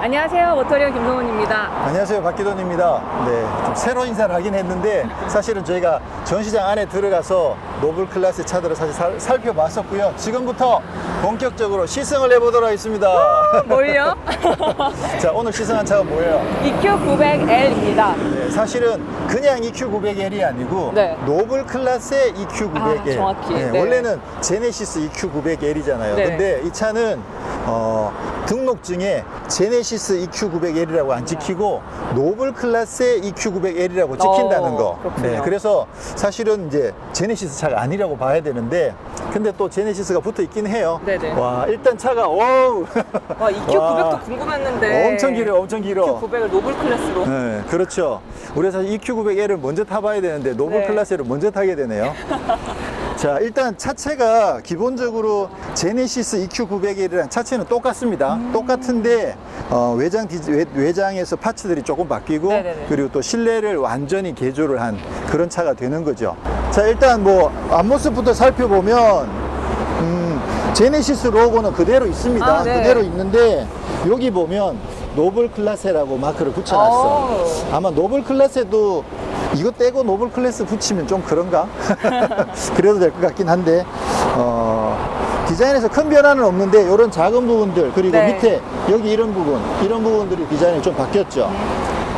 안녕하세요. 모터리언 김성훈입니다. 안녕하세요, 박기돈입니다. 네, 좀 새로 인사를 하긴 했는데 사실은 저희가 전시장 안에 들어가서 노블 클래스 차들을 사실 살펴봤었고요. 지금부터 본격적으로 시승을 해보도록 하겠습니다. 뭘요? 자, 오늘 시승한 차가 뭐예요? EQ900L입니다. 네, 사실은 그냥 EQ900L이 아니고 네. 노블 클래스의 EQ900L. 아, 정확히. 네, 네. 원래는 제네시스 EQ900L이잖아요. 네. 근데 이 차는 등록증에 제네시스 EQ900L이라고 안 찍히고 노블 클래스의 EQ900L이라고 찍힌다는 거. 그렇군요. 네, 그래서 사실은 이제 제네시스 차가 아니라고 봐야 되는데 근데 또 제네시스가 붙어 있긴 해요. 네네. 와, 일단 차가 와우. 와, EQ900도 궁금했는데. 엄청 길어, 엄청 길어. EQ900을 노블 클래스로. 네, 그렇죠. 우리가 사실 EQ900L을 먼저 타봐야 되는데 노블 네. 클래스를 먼저 타게 되네요. 자, 일단 차체가 기본적으로 제네시스 EQ900L이랑 차체는 똑같습니다. 똑같은데 외장에서 파츠들이 조금 바뀌고 네네네. 그리고 또 실내를 완전히 개조를 한 그런 차가 되는 거죠. 자, 일단 뭐 앞모습부터 살펴보면 제네시스 로고는 그대로 있습니다. 아, 네. 그대로 있는데 여기 보면 노블 클래스라고 마크를 붙여놨어. 아마 노블 클래스에도 이거 떼고 노블 클래스 붙이면 좀 그런가? 그래도 될 것 같긴 한데 디자인에서 큰 변화는 없는데 이런 작은 부분들 그리고 네. 밑에 여기 이런 부분들이 디자인이 좀 바뀌었죠.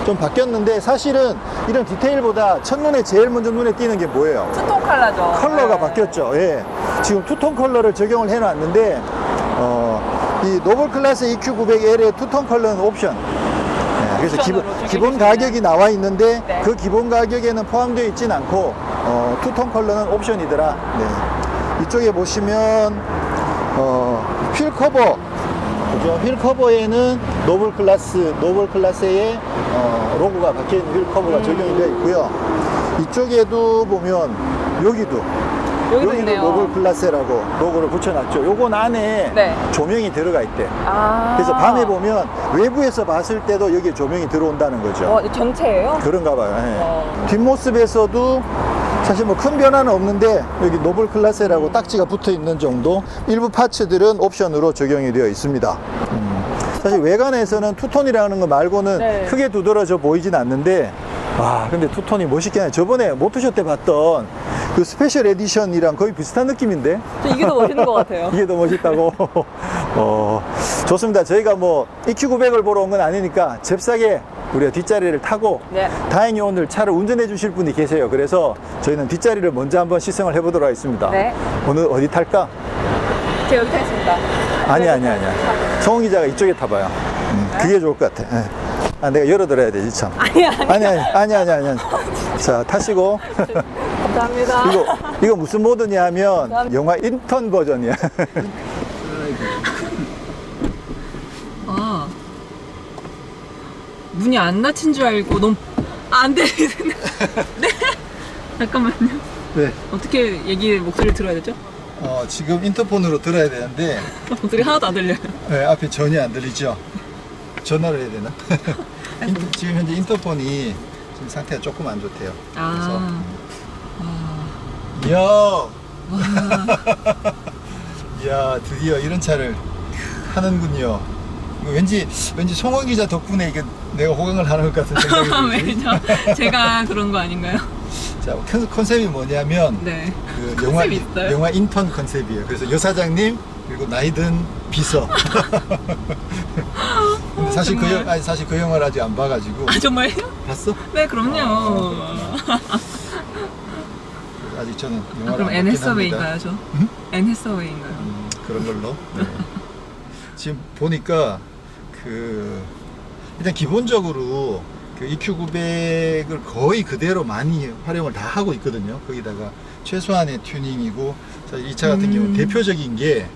좀 바뀌었는데 사실은 이런 디테일보다 첫눈에 제일 먼저 눈에 띄는 게 뭐예요? 투톤 컬러죠. 컬러가 네. 바뀌었죠. 예. 지금 투톤 컬러를 적용을 해놨는데 이 노블 클래스 EQ900L의 투톤 컬러는 옵션. 예, 그래서 옵션으로 기본 즐기시면. 가격이 나와 있는데 네. 그 기본 가격에는 포함되어 있진 않고 투톤 컬러는 옵션이더라. 네. 이쪽에 보시면 휠 커버. 그죠? 휠 커버에는 노블 클래스의 로고가 박혀있는 휠 커버가 적용이 되어 있고요. 이쪽에도 보면 여기도 있네요. 노블 클래스라고 로고를 붙여놨죠. 요건 안에 네. 조명이 들어가 있대. 아. 그래서 밤에 보면 외부에서 봤을 때도 여기에 조명이 들어온다는 거죠. 이 전체예요? 그런가 봐요. 예. 뒷모습에서도 사실 뭐 큰 변화는 없는데 여기 노블 클래스라고 딱지가 붙어 있는 정도. 일부 파츠들은 옵션으로 적용이 되어 있습니다. 사실 외관에서는 투톤이라는 거 말고는 네. 크게 두드러져 보이진 않는데 와, 근데 투톤이 멋있긴 해. 저번에 모토쇼 때 봤던 그 스페셜 에디션이랑 거의 비슷한 느낌인데 저 이게 더 멋있는 것 같아요. 이게 더 멋있다고. 좋습니다. 저희가 뭐 EQ900을 보러 온 건 아니니까 잽싸게 우리가 뒷자리를 타고 네. 다행히 오늘 차를 운전해 주실 분이 계세요. 그래서 저희는 뒷자리를 먼저 한번 시승을 해보도록 하겠습니다. 네. 오늘 어디 탈까? 제가 여기 타겠습니다. 아니야. 성훈 기자가 이쪽에 타봐요. 그게 좋을 것 같아. 예. 아, 내가 열어드려야 되지, 참. 아니야. 자, 타시고. 감사합니다. 이거 무슨 모드냐면 영화 인턴 버전이야. 아, 문이 안 닫힌 줄 알고 너무 안 들리는데. 네? 잠깐만요. 네. 어떻게 목소리를 들어야 되죠? 지금 인터폰으로 들어야 되는데 목소리 하나도 안 들려요. 네, 앞에 전혀 안 들리죠? 전화를 해야 되나? 지금 현재 인터폰이 지금 상태가 조금 안 좋대요. 이야, 이야, 드디어 이런 차를 하는군요. 이거 왠지 송원 기자 덕분에 이게 내가 호강을 하는 것 같은 생각이 들지. 왜죠? 제가 그런 거 아닌가요? 자, 컨셉이 뭐냐면 네. 그 컨셉이 있어요? 영화 인턴 컨셉이에요. 그래서 여사장님 그리고 나이 든 비서. 근데 사실 정말? 사실 그 영화를 아직 안 봐가지고. 아, 정말요? 봤어? 네, 그럼요. 아직 저는 영화를 그럼 안 앤 봤긴 해서웨이인가요, 합니다. 저? 응? 앤 해서웨이인가요? 그런 걸로. 네. 지금 보니까 일단 기본적으로 그 EQ900을 거의 그대로 많이 활용을 다 하고 있거든요. 거기다가 최소한의 튜닝이고, 이 차 같은 경우는 대표적인 게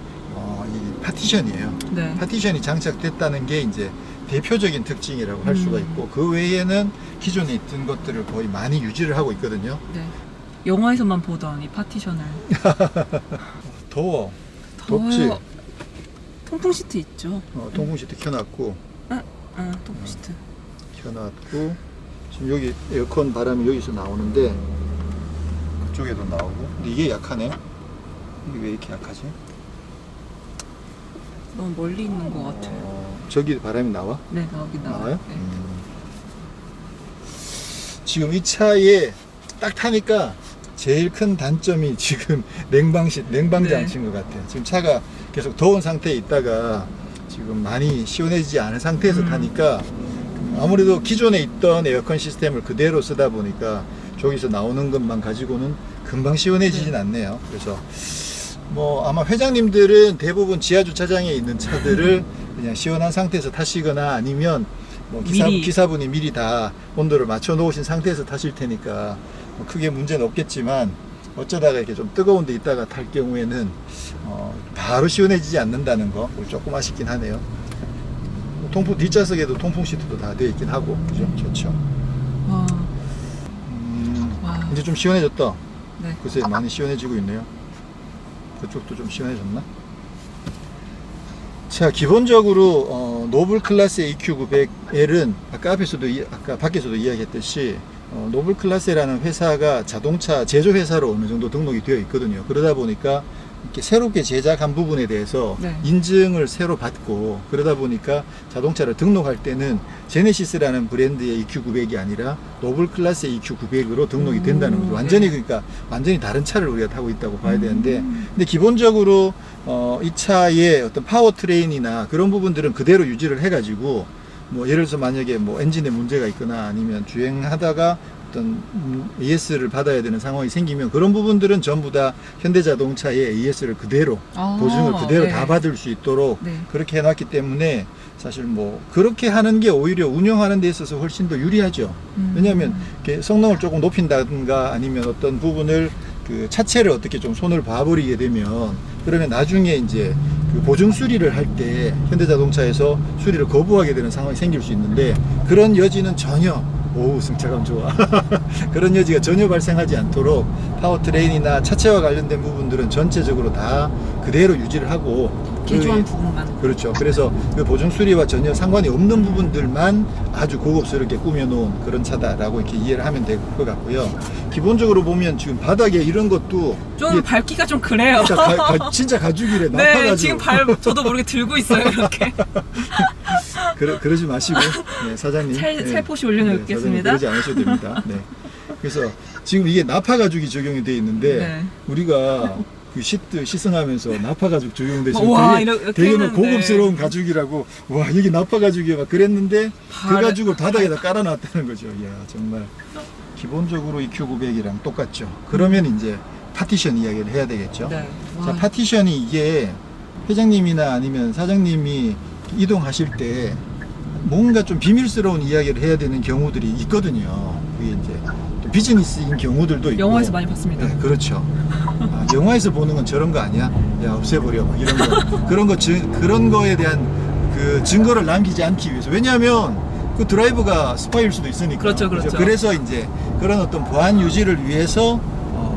이 파티션이에요. 네. 파티션이 장착됐다는 게 이제 대표적인 특징이라고 할 수가 있고, 그 외에는 기존에 있던 것들을 거의 많이 유지를 하고 있거든요. 네. 영화에서만 보던 이 파티션을. 더워. 더워요. 덥지? 통풍 시트 있죠? 통풍 시트 켜놨고, 통풍 시트. 켜놨고, 지금 여기 에어컨 바람이 여기서 나오는데 그쪽에도 나오고. 근데 이게 약하네. 이게 왜 이렇게 약하지? 너무 멀리 있는 것 같아요. 저기 바람이 나와? 네, 나오긴 나와요. 나와요? 네. 지금 이 차에 딱 타니까 제일 큰 단점이 지금 냉방장치인 것 같아요. 지금 차가 계속 더운 상태에 있다가 지금 많이 시원해지지 않은 상태에서 타니까 아무래도 기존에 있던 에어컨 시스템을 그대로 쓰다 보니까 저기서 나오는 것만 가지고는 금방 시원해지진 않네요. 그래서 뭐 아마 회장님들은 대부분 지하 주차장에 있는 차들을 그냥 시원한 상태에서 타시거나 아니면 뭐 기사분이 미리 다 온도를 맞춰 놓으신 상태에서 타실 테니까 뭐 크게 문제는 없겠지만 어쩌다가 이렇게 좀 뜨거운 데 있다가 탈 경우에는 바로 시원해지지 않는다는 거 조금 아쉽긴 하네요. 통풍 뒷좌석에도 통풍 시트도 다 되어 있긴 하고 그죠? 좋죠. 와. 이제 좀 시원해졌다. 네. 글쎄 많이 시원해지고 있네요. 그쪽도 좀 시원해졌나? 자, 기본적으로 노블 클래스의 EQ900L은 아까 밖에서도 이야기했듯이 노블 클래스라는 회사가 자동차 제조 회사로 어느 정도 등록이 되어 있거든요. 그러다 보니까 이렇게 새롭게 제작한 부분에 대해서 네. 인증을 새로 받고 그러다 보니까 자동차를 등록할 때는 제네시스라는 브랜드의 EQ900이 아니라 노블 클래스의 EQ900으로 등록이 된다는 거죠. 완전히 네. 그러니까 완전히 다른 차를 우리가 타고 있다고 봐야 되는데 근데 기본적으로 이 차의 어떤 파워트레인이나 그런 부분들은 그대로 유지를 해가지고 뭐 예를 들어서 만약에 뭐 엔진에 문제가 있거나 아니면 주행하다가 어떤 AS를 받아야 되는 상황이 생기면 그런 부분들은 전부 다 현대자동차의 AS를 그대로 보증을 그대로 네. 다 받을 수 있도록 네. 그렇게 해놨기 때문에 사실 뭐 그렇게 하는 게 오히려 운영하는 데 있어서 훨씬 더 유리하죠. 왜냐하면 이렇게 성능을 조금 높인다든가 아니면 어떤 부분을 그 차체를 어떻게 좀 손을 봐버리게 되면 그러면 나중에 이제 그 보증 수리를 할 때 현대자동차에서 수리를 거부하게 되는 상황이 생길 수 있는데 그런 여지는 전혀 승차감 좋아. 그런 여지가 전혀 발생하지 않도록 파워트레인이나 차체와 관련된 부분들은 전체적으로 다 그대로 유지를 하고 개조한 부분만. 그렇죠. 그래서 그 보증 수리와 전혀 상관이 없는 부분들만 아주 고급스럽게 꾸며놓은 그런 차다라고 이렇게 이해를 하면 될 것 같고요. 기본적으로 보면 지금 바닥에 이런 것도 좀 밟기가 좀 그래요. 진짜 가죽이래. 네, 나파가죽. 지금 저도 모르게 들고 있어요, 이렇게. 그러지 마시고 네, 사장님 살포시 올려놓겠습니다. 그러지 않으셔도 됩니다. 네. 그래서 지금 이게 나파 가죽이 적용이 되어 있는데 네. 우리가 그 시트 시승하면서 나파 가죽 적용돼서 되게 고급스러운 가죽이라고 와 여기 나파 가죽이야 막 그랬는데 그 가죽을 바닥에다 깔아놨다는 거죠. 이야 정말 기본적으로 EQ900이랑 똑같죠. 그러면 이제 파티션 이야기를 해야 되겠죠. 네. 자, 파티션이 이게 회장님이나 아니면 사장님이 이동하실 때 뭔가 좀 비밀스러운 이야기를 해야 되는 경우들이 있거든요. 그게 이제 또 비즈니스인 경우들도 있고. 영화에서 많이 봤습니다. 네, 그렇죠. 영화에서 보는 건 저런 거 아니야? 야, 없애버려. 막 이런 거. 그런 거에 대한 그 증거를 남기지 않기 위해서. 왜냐하면 그 드라이버가 스파이일 수도 있으니까. 그렇죠. 그래서 이제 그런 어떤 보안 유지를 위해서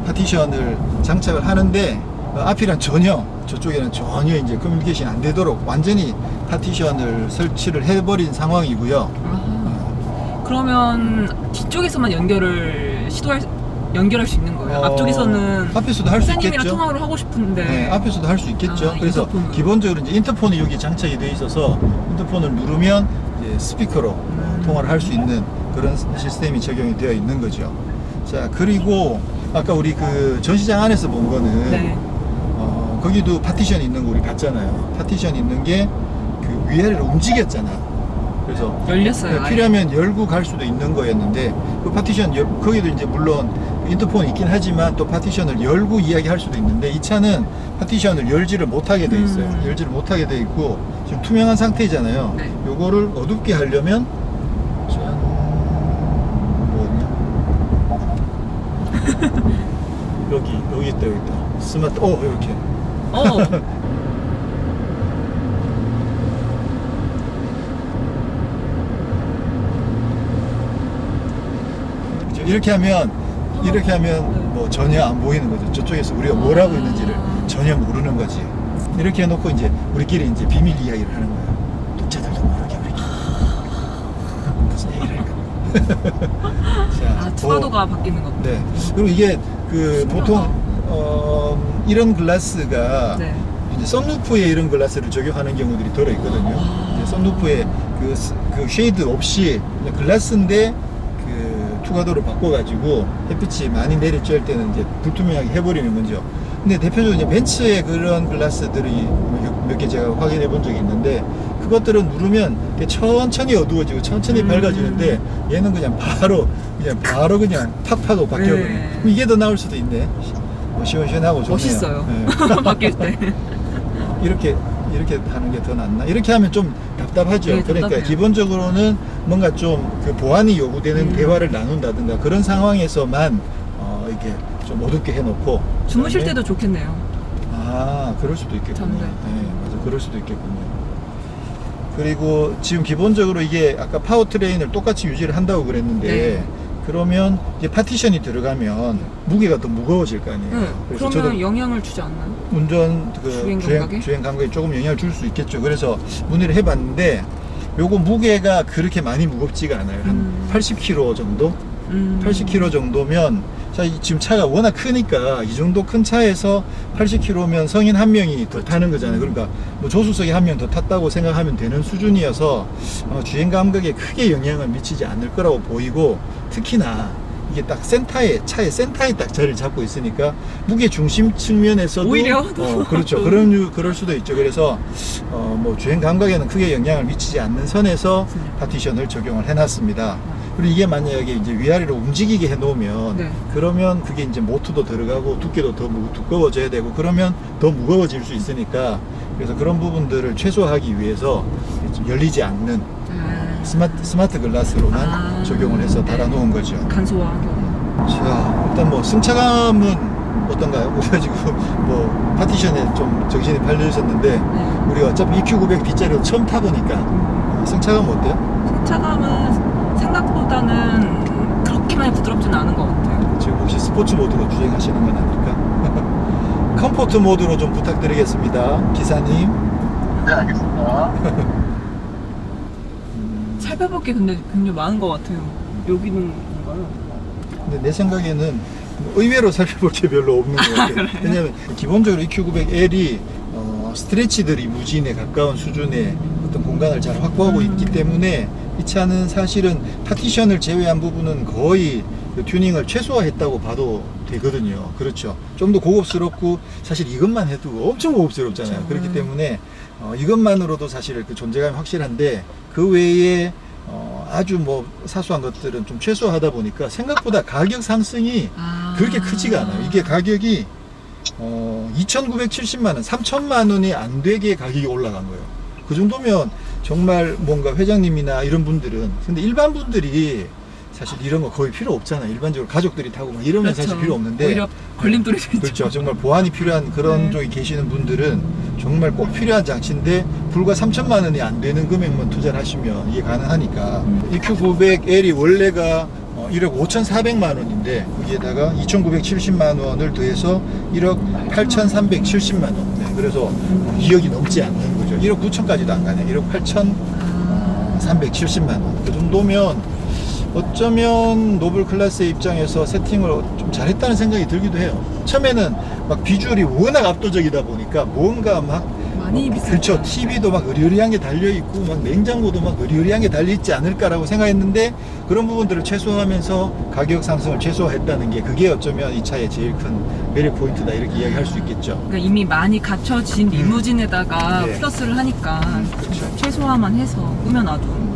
파티션을 장착을 하는데 앞이랑 저쪽에는 전혀 이제 커뮤니케이션이 안 되도록 완전히 파티션을 설치를 해버린 상황이고요. 그러면 뒤쪽에서만 연결할 수 있는 거예요? 앞쪽에서는 앞에서도 할 수 있겠죠. 회장님이랑 통화를 하고 싶은데. 네, 앞에서도 할 수 있겠죠. 그래서 인터폰으로. 기본적으로 이제 인터폰이 여기 장착이 되어 있어서 인터폰을 누르면 이제 스피커로 통화를 할 수 있는 그런 시스템이 적용이 되어 있는 거죠. 자, 그리고 아까 우리 그 전시장 안에서 본 거는 네. 거기도 파티션이 있는 거 우리 봤잖아요. 파티션이 있는 게 그 위아래로 움직였잖아. 그래서 열렸어요. 필요하면 열고 갈 수도 있는 거였는데 그 파티션 거기도 이제 물론 인터폰이 있긴 하지만 또 파티션을 열고 이야기할 수도 있는데 이 차는 파티션을 열지를 못하게 돼 있어요. 열지를 못하게 돼 있고 지금 투명한 상태잖아요. 네. 요거를 어둡게 하려면 여기 있다 스마트 이렇게 이렇게 하면 뭐 전혀 안 보이는 거죠. 저쪽에서 우리가 뭘 하고 있는지를 전혀 모르는 거지. 이렇게 해놓고 이제 우리끼리 이제 비밀 이야기를 하는 거야. 독자들도 모르게 우리끼리 무슨 얘기를 할까. 자, 추가도가 바뀌는 겁니다. 네. 그리고 이게 그 보통 이런 글라스가 네. 이제 썬루프에 이런 글라스를 적용하는 경우들이 들어 있거든요. 이제 선루프에 그 쉐이드 없이 그냥 글라스인데 그 투가도로 바꿔가지고 햇빛이 많이 내리쬐을 때는 이제 불투명하게 해버리는 거죠. 근데 대표적으로 이제 벤츠의 그런 글라스들이 몇 개 제가 확인해 본 적이 있는데 그것들은 누르면 천천히 어두워지고 천천히 밝아지는데 얘는 그냥 바로 그냥 팍하고 바뀌어버려요. 네. 그럼 이게 더 나을 수도 있네. 뭐 시원시원하고 좋네요. 멋있어요. 네. 바뀔 때. 이렇게 하는 게 더 낫나? 이렇게 하면 좀 답답하죠. 네, 그러니까 답답해요. 기본적으로는 뭔가 좀 그 보완이 요구되는 대화를 나눈다든가 그런 상황에서만 이렇게 좀 어둡게 해놓고 주무실 그다음에- 때도 좋겠네요. 아, 그럴 수도 있겠군요. 잠들 때. 네, 맞아, 그럴 수도 있겠군요. 그리고 지금 기본적으로 이게 아까 파워트레인을 똑같이 유지를 한다고 그랬는데 네. 그러면 이제 파티션이 들어가면 무게가 더 무거워질 거 아니에요. 네. 그래서 그러면 저도 영향을 주지 않나요? 운전 그 주행 감각에 조금 영향을 줄 수 있겠죠. 그래서 문의를 해봤는데 요거 무게가 그렇게 많이 무겁지가 않아요. 한 80kg 정도? 80kg 정도면 지금 차가 워낙 크니까 이 정도 큰 차에서 80kg면 성인 한 명이 더 타는 거잖아요. 그러니까 뭐 조수석에 한 명 더 탔다고 생각하면 되는 수준이어서 주행 감각에 크게 영향을 미치지 않을 거라고 보이고, 특히나 이게 딱 차의 센터에 딱 자리를 잡고 있으니까 무게 중심 측면에서도 오히려 그렇죠. 그럴 수도 있죠. 그래서 뭐 주행 감각에는 크게 영향을 미치지 않는 선에서 파티션을 적용을 해놨습니다. 그리고 이게 만약에 이제 위아래로 움직이게 해놓으면 네. 그러면 그게 이제 모터도 들어가고 두께도 더 두꺼워져야 되고 그러면 더 무거워질 수 있으니까, 그래서 그런 부분들을 최소화하기 위해서 좀 열리지 않는 스마트 글라스로만 적용을 해서 달아놓은 거죠. 간소화하고. 자, 일단 뭐 승차감은 어떤가요? 우리가 지금 뭐 파티션에 좀 정신이 팔려 있었는데 우리 어차피 EQ900 뒷자리로 처음 타보니까 승차감 어때요? 승차감은 생각보다는 그렇게 많이 부드럽지는 않은 것 같아요. 지금 혹시 스포츠 모드로 주행하시는 건 아닐까? 컴포트 모드로 좀 부탁드리겠습니다, 기사님. 네, 알겠습니다. 살펴볼 게 근데 굉장히 많은 것 같아요. 여기는 뭔가요? 근데 내 생각에는 의외로 살펴볼 게 별로 없는 것 같아요. 왜냐면 기본적으로 EQ900L이 스트레치드 리무진에 가까운 수준의 어떤 공간을 잘 확보하고 있기 때문에 이 차는 사실은 파티션을 제외한 부분은 거의 그 튜닝을 최소화했다고 봐도 되거든요. 그렇죠. 좀 더 고급스럽고, 사실 이것만 해도 엄청 고급스럽잖아요. 그렇죠. 그렇기 때문에 이것만으로도 사실 그 존재감이 확실한데, 그 외에 아주 뭐 사소한 것들은 좀 최소화하다 보니까 생각보다 가격 상승이 그렇게 크지가 않아요. 이게 가격이 2,970만 원, 3,000만 원이 안 되게 가격이 올라간 거예요. 그 정도면 정말 뭔가 회장님이나 이런 분들은, 근데 일반 분들이 사실 이런 거 거의 필요 없잖아요. 일반적으로 가족들이 타고 막 이러면 그렇죠. 사실 필요 없는데, 오히려 걸림돌이 되죠. 그렇죠. 정말 보안이 필요한 그런 네. 쪽에 계시는 분들은 정말 꼭 필요한 장치인데 불과 3,000만 원이 안 되는 금액만 투자를 하시면 이게 가능하니까. EQ900L이 원래가 1억 5,400만 원인데 거기에다가 2,970만 원을 더해서 1억 8,370만 원. 네, 그래서 2억이 넘지 않는 거죠. 1억 9천까지도 안 가네. 1억 8,370만 원. 그 정도면 어쩌면 노블 클래스의 입장에서 세팅을 좀 잘했다는 생각이 들기도 해요. 처음에는 막 비주얼이 워낙 압도적이다 보니까 뭔가 막 많이 비싸죠. 그렇죠. TV도 막 으리으리한 게 달려있고 막 냉장고도 막 으리으리한 게 달려있지 않을까라고 생각했는데, 그런 부분들을 최소화하면서 가격 상승을 최소화했다는 게, 그게 어쩌면 이 차의 제일 큰 매력 포인트다, 이렇게 이야기할 수 있겠죠. 그러니까 이미 많이 갖춰진 리무진에다가 네. 플러스를 하니까 그렇죠. 최소화만 해서 꾸며놔도.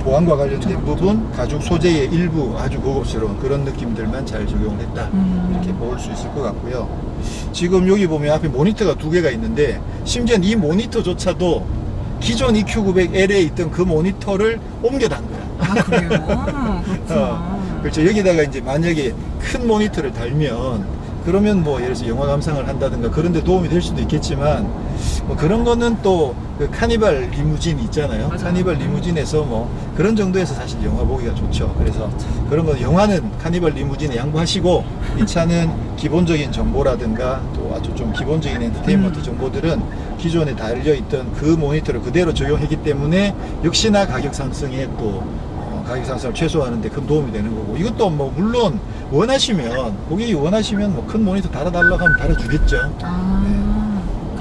보안과 관련된 부분, 가죽 소재의 일부 아주 고급스러운 그런 느낌들만 잘 적용을 했다, 이렇게 볼 수 있을 것 같고요. 지금 여기 보면 앞에 모니터가 2개가 있는데, 심지어 이 모니터조차도 기존 EQ900L에 있던 그 모니터를 옮겨단 거야. 아, 그래요? 그렇구나. 그렇죠. 여기다가 이제 만약에 큰 모니터를 달면, 그러면 뭐 예를 들어서 영화 감상을 한다든가 그런 데 도움이 될 수도 있겠지만, 뭐 그런 거는 또 그 카니발 리무진 있잖아요. 맞아요. 카니발 리무진에서 뭐 그런 정도에서 사실 영화 보기가 좋죠. 그래서 그런 거, 영화는 카니발 리무진에 양보하시고, 이 차는 기본적인 정보라든가 또 아주 좀 기본적인 엔터테인먼트 정보들은 기존에 달려있던 그 모니터를 그대로 적용했기 때문에 역시나 가격 상승에 또 가격 상승을 최소화하는 데 큰 도움이 되는 거고, 이것도 뭐 물론 원하시면, 고객이 원하시면 뭐 큰 모니터 달아달라고 하면 달아주겠죠. 아,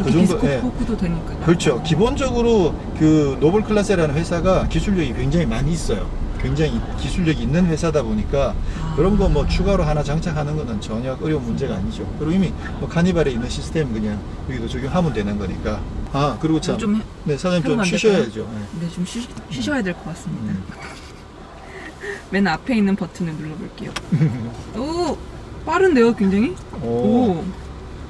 그 정도, 예. 디스코포크도 되니까. 그렇죠. 기본적으로 그 노블 클래스라는 회사가 기술력이 굉장히 많이 있어요. 굉장히 기술력이 있는 회사다 보니까 그런 거 뭐 추가로 하나 장착하는 거는 전혀 어려운 문제가 아니죠. 그리고 이미 뭐 카니발에 있는 시스템 그냥 여기도 적용하면 되는 거니까. 아, 그리고 참. 좀 네, 사장님 좀 해보면 안 쉬셔야죠. 네, 좀 쉬셔야 될 것 같습니다. 맨 앞에 있는 버튼을 눌러볼게요. 오, 빠른데요, 굉장히? 오.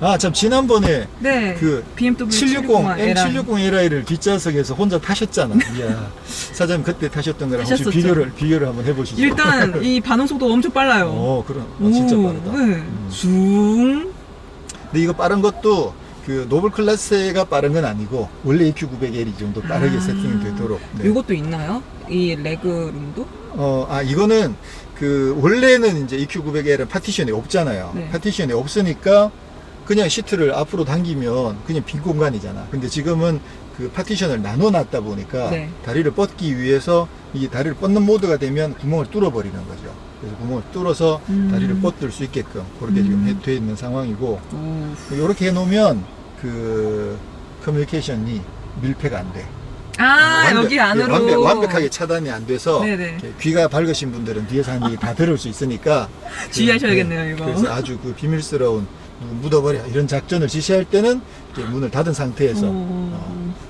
아, 참, 지난번에 네. 그 BMW 760, M760Li를 뒷좌석에서 혼자 타셨잖아. 이야. 사장님 그때 타셨던 거랑 혹시 타셨었죠. 비교를 한번 해보시죠. 일단 이 반응 속도 엄청 빨라요. 그럼. 진짜 오, 빠르다. 네. 슝. 근데 이거 빠른 것도 그 노블 클래스가 빠른 건 아니고 원래 EQ900L이 정도 빠르게 세팅이 되도록. 네. 이것도 있나요? 이 레그룸도? 이거는 그 원래는 이제 EQ900L은 파티션이 없잖아요. 네. 파티션이 없으니까 그냥 시트를 앞으로 당기면 그냥 빈 공간이잖아. 근데 지금은 그 파티션을 나눠 놨다 보니까 네. 다리를 뻗기 위해서 이 다리를 뻗는 모드가 되면 구멍을 뚫어 버리는 거죠. 그래서 구멍을 뚫어서 다리를 뻗을 수 있게끔 그렇게 지금 돼 있는 상황이고, 오. 이렇게 해 놓으면 그 커뮤니케이션이 밀폐가 안 돼. 여기 안으로. 완벽하게 차단이 안 돼서 네네. 귀가 밝으신 분들은 뒤에서 하는 얘기 다 들을 수 있으니까 주의하셔야겠네요, 이거. 그래서 아주 그 비밀스러운 묻어버려 이런 작전을 지시할 때는 이렇게 문을 닫은 상태에서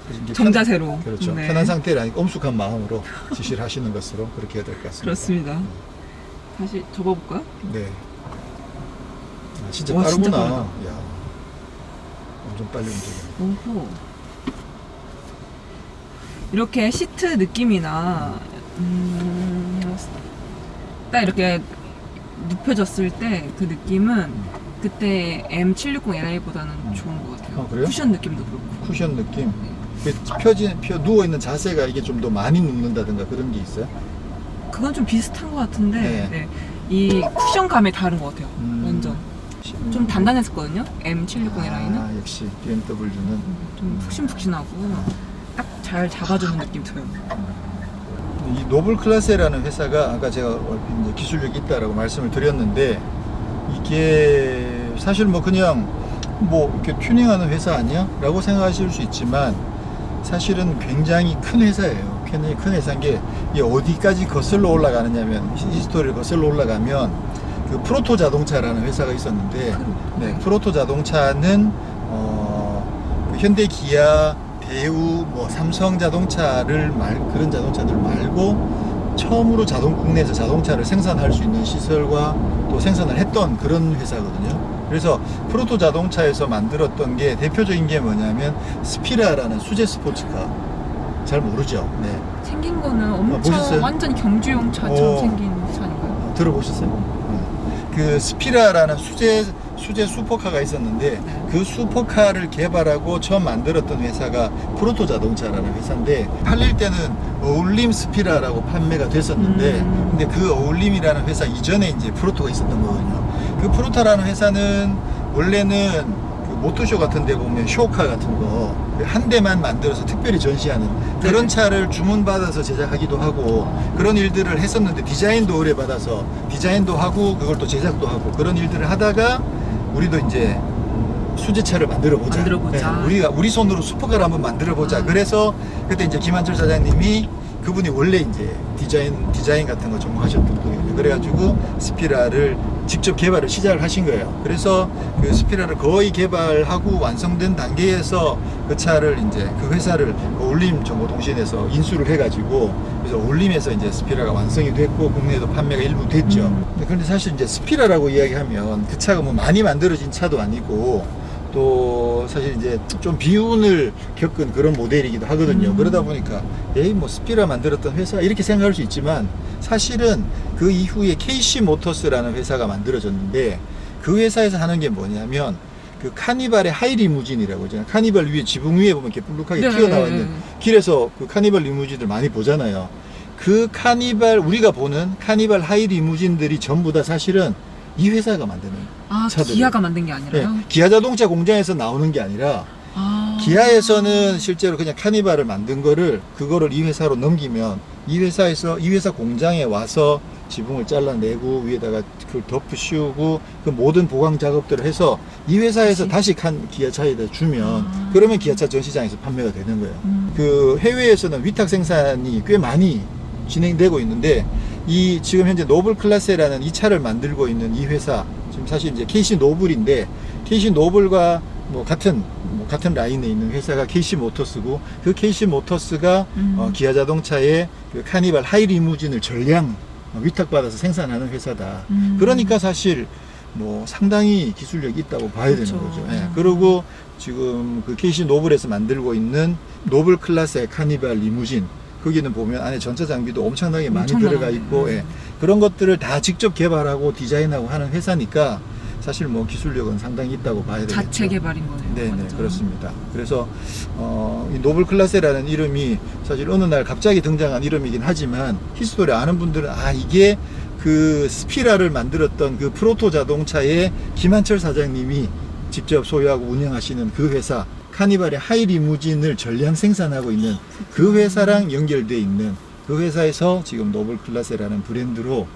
그래서 이제 정자세로. 그렇죠. 네. 편한 상태를 아니고 엄숙한 마음으로 지시를 하시는 것으로 그렇게 해야 될 것 같습니다. 그렇습니다. 다시 접어볼까요? 네. 진짜 와, 빠르구나. 진짜 빠르다. 야, 엄청 빨리 움직여. 오호. 이렇게 시트 느낌이나 딱 이렇게 눕혀졌을 때 그 느낌은 그때 M760Li보다는 좋은 것 같아요. 그래요? 쿠션 느낌도 그렇고. 쿠션 느낌. 누워 있는 자세가 이게 좀 더 많이 눕는다든가 그런 게 있어요? 그건 좀 비슷한 것 같은데 네. 네. 이 쿠션감이 다른 것 같아요. 완전 좀 단단했었거든요. M760Li는 역시 BMW는 좀 푹신푹신하고 딱 잘 잡아주는 느낌 들어요. 이 노블 클래스라는 회사가 아까 제가 이제 기술력이 있다라고 말씀을 드렸는데, 이게 사실 뭐 그냥 뭐 이렇게 튜닝하는 회사 아니야? 라고 생각하실 수 있지만 사실은 굉장히 큰 회사예요. 굉장히 큰 회사인 게 이게 어디까지 거슬러 올라가느냐면, 히스토리를 거슬러 올라가면 그 프로토 자동차라는 회사가 있었는데, 네, 프로토 자동차는 그 현대 기아, 대우, 뭐 삼성 자동차를 그런 자동차들 말고 처음으로 국내에서 자동차를 생산할 수 있는 시설과 또 생산을 했던 그런 회사거든요. 그래서 프로토 자동차에서 만들었던 게 대표적인 게 뭐냐면 스피라라는 수제 스포츠카. 잘 모르죠? 네. 생긴 거는 엄청 보셨어요? 완전 경주용 차처럼 생긴 차 아닌가요? 들어보셨어요? 그 스피라라는 수제 슈퍼카가 있었는데, 네. 그 슈퍼카를 개발하고 처음 만들었던 회사가 프로토 자동차라는 회사인데, 팔릴 때는 어울림 스피라라고 판매가 됐었는데, 근데 그 어울림이라는 회사 이전에 이제 프로토가 있었던 거거든요. 그 프로토라는 회사는 원래는 그 모토쇼 같은 데 보면 쇼카 같은 거 한 대만 만들어서 특별히 전시하는 그런 차를 주문받아서 제작하기도 하고 그런 일들을 했었는데, 디자인도 의뢰받아서 디자인도 하고 그걸 또 제작도 하고 그런 일들을 하다가 우리도 이제 수제차를 만들어보자. 네, 우리 손으로 슈퍼카를 한번 만들어보자. 그래서 그때 이제 김한철 사장님이, 그분이 원래 이제 디자인 같은 거 전공하셨던 분이거든요. 그래가지고 스피라를 직접 개발을 시작을 하신 거예요. 그래서 그 스피라를 거의 개발하고 완성된 단계에서 그 차를 이제 그 회사를 올림 정보통신에서 인수를 해가지고, 그래서 올림에서 이제 스피라가 완성이 됐고 국내에도 판매가 일부 됐죠. 그런데 사실 이제 스피라라고 이야기하면 그 차가 뭐 많이 만들어진 차도 아니고 또 사실 이제 좀 비운을 겪은 그런 모델이기도 하거든요. 그러다 보니까 에이 뭐 스피라 만들었던 회사 이렇게 생각할 수 있지만, 사실은 그 이후에 KC 모터스라는 회사가 만들어졌는데, 그 회사에서 하는 게 뭐냐면 그 카니발의 하이 리무진이라고 하잖아요. 카니발 위에, 지붕 위에 보면 이렇게 뿔룩하게 튀어나와 있는, 길에서 그 카니발 리무진들 많이 보잖아요. 그 카니발, 우리가 보는 카니발 하이 리무진들이 전부 다 사실은 이 회사가 만드는 차들. 기아가 만든 게 아니라요? 네, 기아 자동차 공장에서 나오는 게 아니라 기아에서는 실제로 그냥 카니발을 만든 거를, 그거를 이 회사로 넘기면 이 회사 공장에 와서 지붕을 잘라내고 위에다가 그걸 덮어 씌우고 그 모든 보강 작업들을 해서 이 회사에서 다시 기아차에다 주면 그러면 기아차 전시장에서 판매가 되는 거예요. 그 해외에서는 위탁 생산이 꽤 많이 진행되고 있는데 이 지금 현재 노블 클라스라는 이 차를 만들고 있는 이 회사 지금 사실 이제 KC 노블인데 KC 노블과 같은 라인에 있는 회사가 KC 모터스고 그 KC 모터스가 기아 자동차의 그 카니발 하이 리무진을 전량 위탁받아서 생산하는 회사다. 그러니까 사실 상당히 기술력이 있다고 봐야 그렇죠. 되는 거죠. 예. 그리고 지금 그 KC 노블에서 만들고 있는 노블 클래스의 카니발 리무진 거기는 보면 안에 전차 장비도 엄청나게 많이 들어가 있고 예. 그런 것들을 다 직접 개발하고 디자인하고 하는 회사니까 사실 기술력은 상당히 있다고 봐야 되겠죠. 자체 개발인 거네요. 네네, 완전. 그렇습니다. 그래서 이 노블 클래스라는 이름이 사실 어느 날 갑자기 등장한 이름이긴 하지만 히스토리 아는 분들은 이게 그 스피라를 만들었던 그 프로토 자동차의 김한철 사장님이 직접 소유하고 운영하시는 그 회사 카니발의 하이 리무진을 전량 생산하고 있는 그 회사랑 연결되어 있는 그 회사에서 지금 노블 클래스라는 브랜드로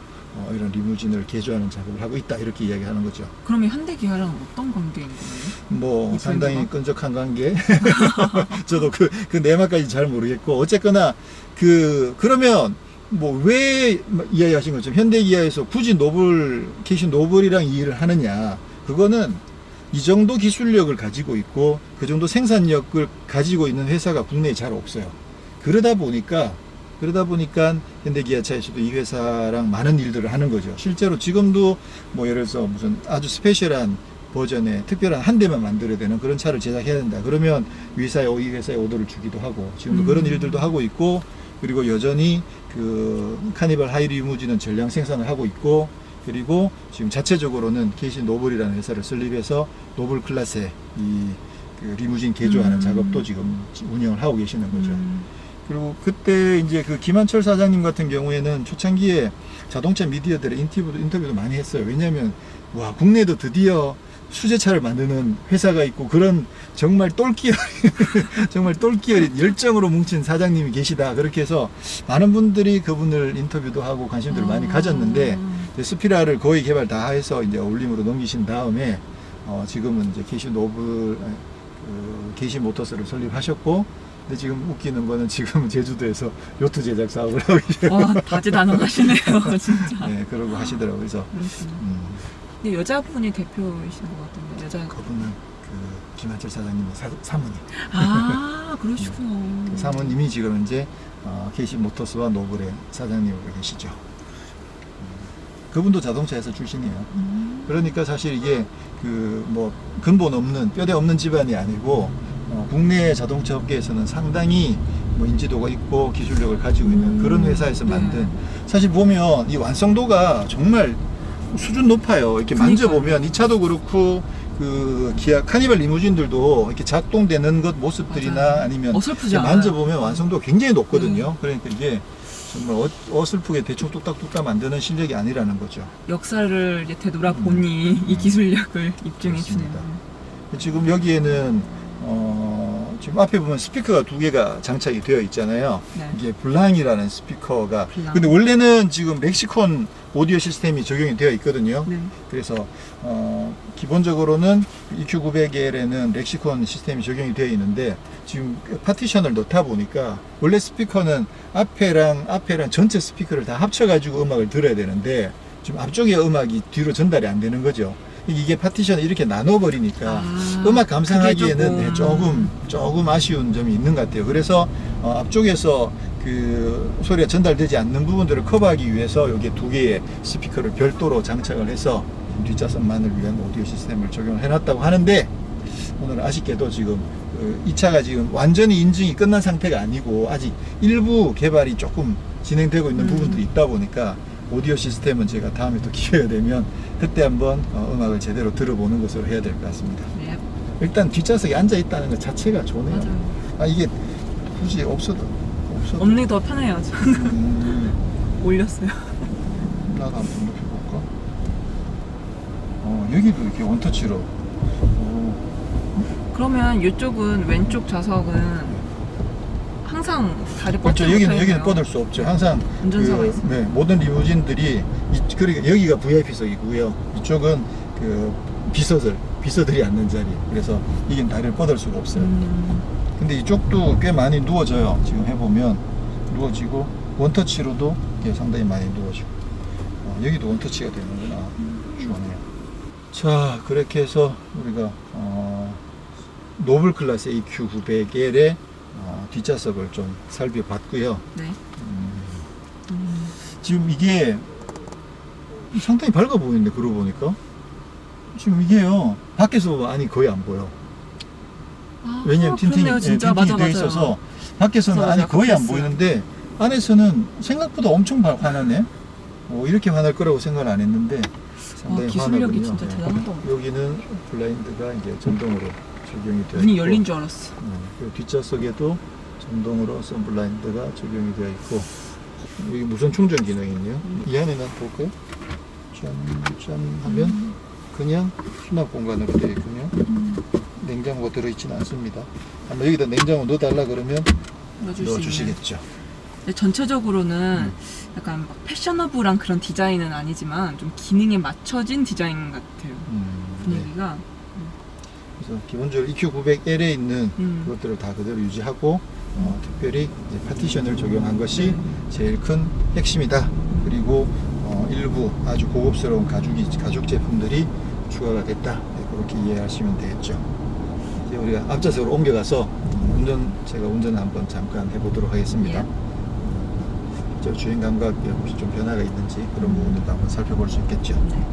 이런 리무진을 개조하는 작업을 하고 있다 이렇게 이야기하는 거죠. 그러면 현대기아랑 어떤 관계인 거예요? 상당히 끈적한 관계. 저도 그 내막까지 잘 모르겠고 어쨌거나 그러면 왜 이야기하신 것처럼 현대기아에서 굳이 KC 노블이랑 이 일을 하느냐? 그거는 이 정도 기술력을 가지고 있고 그 정도 생산력을 가지고 있는 회사가 국내에 잘 없어요. 그러다 보니까 현대기아차에서도 이 회사랑 많은 일들을 하는 거죠. 실제로 지금도 예를 들어서 무슨 아주 스페셜한 버전의 특별한 한 대만 만들어야 되는 그런 차를 제작해야 된다. 그러면 이 회사에 오더를 주기도 하고 지금도 그런 일들도 하고 있고 그리고 여전히 그 카니발 하이 리무진은 전량 생산을 하고 있고 그리고 지금 자체적으로는 KC 노블이라는 회사를 설립해서 노블 클래스의 그 리무진 개조하는 작업도 지금 운영을 하고 계시는 거죠. 그리고 그때 이제 그 김한철 사장님 같은 경우에는 초창기에 자동차 미디어들의 인터뷰도 많이 했어요. 왜냐하면 국내에도 드디어 수제차를 만드는 회사가 있고 그런 정말 똘끼어린 열정으로 뭉친 사장님이 계시다. 그렇게 해서 많은 분들이 그분을 인터뷰도 하고 관심들을 많이 가졌는데 스피라를 거의 개발 다 해서 이제 올림으로 넘기신 다음에 지금은 이제 KC 노블 KC 모터스를 설립하셨고 근데 지금 웃기는 거는 지금 제주도에서 요트 제작 사업을 하고 계세요. 와, 다재다능하시네요, 진짜. 네, 그러고 하시더라고요. 그래서 근데 여자분이 대표이신 것 같은데 그분은 그 김한철 사장님의 사모님. 그러시구나. 그 사모님이 지금 이제 KC 모터스와 노블의 사장님으로 계시죠. 그분도 자동차 회사 출신이에요. 그러니까 사실 이게 근본 없는 뼈대 없는 집안이 아니고 국내 자동차 업계에서는 상당히 인지도가 있고 기술력을 가지고 있는 그런 회사에서 만든 사실 보면 이 완성도가 정말 수준 높아요. 이렇게 만져보면 이 차도 그렇고 그 기아 카니발 리무진들도 이렇게 작동되는 것 모습들이나 아니면 어설프지 않아요. 만져보면 완성도가 굉장히 높거든요. 그러니까 이게 정말 어설프게 대충 뚝딱뚝딱 만드는 실력이 아니라는 거죠. 역사를 이제 되돌아보니 이 기술력을 입증해 주네요. 지금 여기에는 지금 앞에 보면 스피커가 두 개가 장착이 되어 있잖아요. 네. 이게 블랑이라는 스피커가 근데 원래는 지금 렉시콘 오디오 시스템이 적용이 되어 있거든요. 네. 그래서 기본적으로는 EQ900L에는 렉시콘 시스템이 적용이 되어 있는데 지금 파티션을 넣다 보니까 원래 스피커는 앞에랑 전체 스피커를 다 합쳐가지고 음악을 들어야 되는데 지금 앞쪽에 음악이 뒤로 전달이 안 되는 거죠. 이게 파티션을 이렇게 나눠버리니까 음악 감상하기에는 조금 아쉬운 점이 있는 것 같아요. 그래서 앞쪽에서 그 소리가 전달되지 않는 부분들을 커버하기 위해서 여기 두 개의 스피커를 별도로 장착을 해서 뒷좌석만을 위한 오디오 시스템을 적용을 해놨다고 하는데 오늘 아쉽게도 지금 이 차가 지금 완전히 인증이 끝난 상태가 아니고 아직 일부 개발이 조금 진행되고 있는 부분들이 있다 보니까 오디오 시스템은 제가 다음에 또 기회가 되면 그때 한번 음악을 제대로 들어보는 것으로 해야 될 것 같습니다. 네. 일단 뒷좌석에 앉아 있다는 것 자체가 좋네요. 맞아요. 이게 굳이 없어도 없는 게 더 편해요. 저는 올렸어요. 나도 한번 높여볼까? 여기도 이렇게 원터치로. 그러면 이쪽은 왼쪽 좌석은 항상 다리 그렇죠. 뻗지 여기는 못하겠네요. 뻗을 수 없죠. 항상 운전사가 있어요. 네, 모든 리무진들이 그러니까 여기가 VIP석이고요. 이쪽은 그 비서들이 앉는 자리. 그래서 이긴 다리를 뻗을 수가 없어요. 근데 이쪽도 꽤 많이 누워져요. 지금 해보면 누워지고 원터치로도 상당히 많이 누워지고 여기도 원터치가 되는구나. 좋네요. 자, 그렇게 해서 우리가 노블 클래스 AQ900L의 뒷좌석을 좀 살펴봤고요. 네. 지금 이게 상당히 밝아 보이는데 그러고 보니까 지금 이게요 밖에서 안이 거의 안 보여. 왜냐면 그렇네요. 진짜 맞아, 되어 맞아요. 있어서 밖에서는 맞아, 안이 맞아. 거의 안 그랬어요. 보이는데 안에서는 생각보다 엄청 환하네. 이렇게 환할 거라고 생각을 안 했는데 상당히 기술력이 환하군요. 진짜 대단하다. 여기는 블라인드가 이제 전동으로 적용이 되어 문이 있고 열린 줄 알았어. 그리고 뒷좌석에도 전동으로 선블라인드가 적용이 되어 있고 여기 무선 충전 기능이 있네요. 이 안에는 볼까요? 짠 하면 그냥 수납 공간으로 되어 있군요. 냉장고가 들어있지는 않습니다. 아마 여기다 냉장고 넣어달라 그러면 넣어줄 수 있는. 넣어주시겠죠. 근데 전체적으로는 약간 막 패셔너블한 그런 디자인은 아니지만 좀 기능에 맞춰진 디자인 같아요. 네. 분위기가. 그래서 기본적으로 EQ900L에 있는 음. 그것들을 다 그대로 유지하고 특별히 이제 파티션을 적용한 것이 네. 제일 큰 핵심이다. 그리고 일부 아주 고급스러운 가죽 제품들이 추가가 됐다. 네, 그렇게 이해하시면 되겠죠. 이제 우리가 앞좌석으로 옮겨가서 제가 운전을 한번 잠깐 해보도록 하겠습니다. 예. 저 주행 감각에 혹시 좀 변화가 있는지 그런 부분들도 한번 살펴볼 수 있겠죠. 네.